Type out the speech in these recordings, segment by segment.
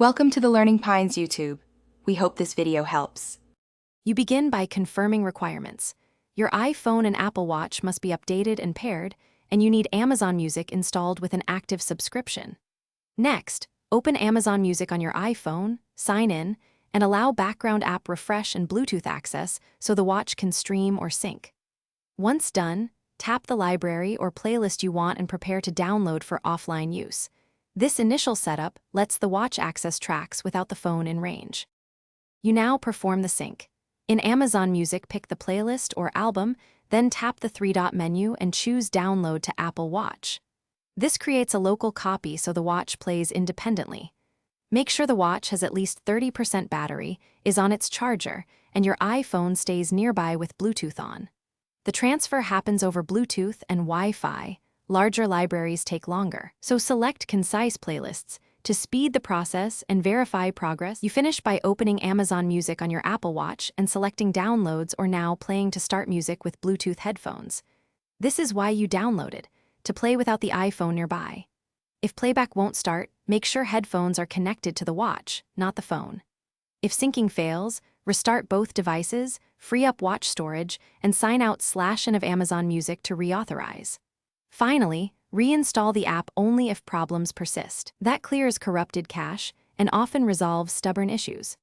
Welcome to the Learning Pines YouTube. We hope this video helps. You begin by confirming requirements. Your iPhone and Apple Watch must be updated and paired, and you need Amazon Music installed with an active subscription. Next, open Amazon Music on your iPhone, sign in, and allow background app refresh and Bluetooth access so the watch can stream or sync. Once done, tap the library or playlist you want and prepare to download for offline use. This initial setup lets the watch access tracks without the phone in range. You now perform the sync. In Amazon Music, pick the playlist or album, then tap the three-dot menu and choose Download to Apple Watch. This creates a local copy so the watch plays independently. Make sure the watch has at least 30% battery, is on its charger, and your iPhone stays nearby with Bluetooth on. The transfer happens over Bluetooth and Wi-Fi. Larger libraries take longer, so select concise playlists. To speed the process and verify progress, you finish by opening Amazon Music on your Apple Watch and selecting Downloads or Now Playing to start music with Bluetooth headphones. This is why you downloaded, to play without the iPhone nearby. If playback won't start, make sure headphones are connected to the watch, not the phone. If syncing fails, restart both devices, free up watch storage, and sign out/in of Amazon Music to reauthorize. Finally, reinstall the app only if problems persist. That clears corrupted cache and often resolves stubborn issues.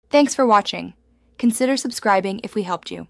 Thanks for watching. Consider subscribing if we helped you.